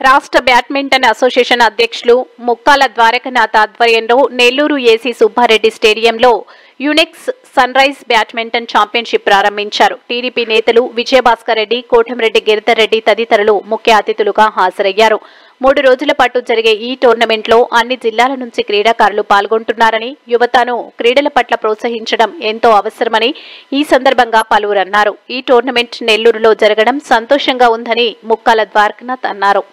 రాష్ట్ర badminton association అధ్యక్షులు ముక్కాల ద్వారకనాథ్ ఆధ్వర్యంలో నెల్లూరు ఏసీ సుబ్బారెడ్డి స్టేడియంలో యునెక్స్ సన్ రైజ్ బ్యాడ్మింటన్ ఛాంపియన్షిప్ ప్రారంభించారు. టీడీపీ నేతలు విజయభాస్కర్ రెడ్డి, కోటంరెడ్డి గిరిధర్ రెడ్డి తదితరులు ముఖ్య అతిథులుగా హాజరయ్యారు. 3 రోజుల పాటు జరిగే ఈ టోర్నమెంట్లో అన్ని జిల్లాల నుంచి క్రీడాకారులు పాల్గొంటున్నారని, యువతను క్రీడల పట్ల ప్రోత్సహించడం ఎంతో అవసరమని ఈ సందర్భంగా పలువురు అన్నారు. ఈ టోర్నమెంట్ నెల్లూరులో జరగడం సంతోషంగా ఉందని ముక్కాల ద్వారకనాథ్ అన్నారు.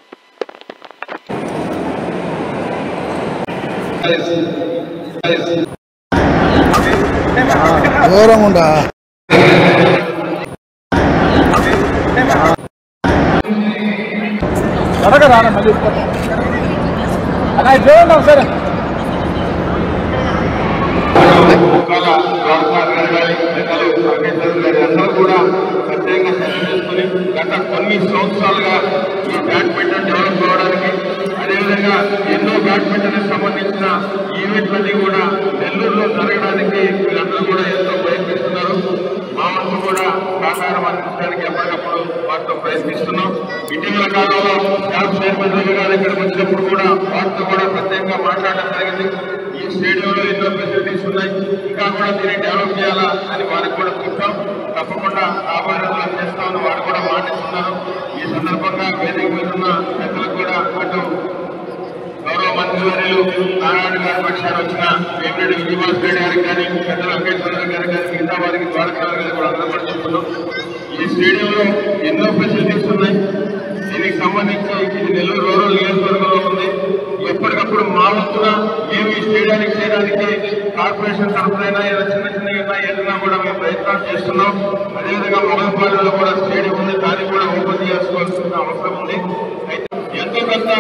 గత కొన్ని సంవత్సరాలుగా ఈ బ్యాడ్మింటన్ డెవలప్ అవడానికి, అదేవిధంగా ఎన్నో బ్యాడ్మింటన్ సంబంధించిన ఈవెంట్లన్నీ కూడా నెల్లూరులో జరగడానికి వీళ్ళందరూ కూడా ఎంతో ప్రయత్నిస్తున్నారు. మా వంతు కూడా సహకారం అందించడానికి ఎప్పటికప్పుడు వారితో ప్రయత్నిస్తున్నాం. ఇటీవల కాలంలో స్టాఫ్ చైర్మన్ గారు ఇక్కడికి వచ్చినప్పుడు కూడా వారితో కూడా ప్రత్యేకంగా మాట్లాడడం జరిగింది. ఈ స్టేడియంలో ఎన్నో ఫెసిలిటీస్ ఉన్నాయి, ఇంకా కూడా దీన్ని డెవలప్ చేయాలా అని వారికి కూడా చూస్తాం. తప్పకుండా రాబోయే రోజులు చేస్తామని వారు కూడా మాటిస్తున్నారు. ఈ సందర్భంగా వేదిక మీద ఉన్న పెద్దలకు కూడా అటు గౌరవ మంత్రివర్యులు నారాయణ గారి పక్షాన్ని వచ్చిన వేమిరెడ్డి విజయభాస్కర్ రెడ్డి గారికి కానీ, పెద్దల వెంకటేశ్వర గారికి కానీ, మిగతా వారికి ద్వారకనాథ్ గారికి కూడా అందరూ కూడా చెప్తున్నాం. ఈ స్టేడియంలో ఎన్నో ఫెసిలిటీస్ ఉన్నాయి. దీనికి సంబంధించి ఇది నెల్లూరు రూరల్ నియోజకవర్గంలో ఉంది. ఎప్పటికప్పుడు మా వంతున మేము ఈ స్టేడియానికి చేయడానికి కార్పొరేషన్ తరఫునైనా చిన్న చిన్న ఏదైనా కూడా మేము ప్రయత్నాలు చేస్తున్నాం. అదేవిధంగా మొగలపాలెంలో కూడా స్టేడియం ఉంది, దాన్ని కూడా ఓపెన్ చేసుకోవాల్సిన అవసరం ఉంది. అయితే ఎంతో కొంత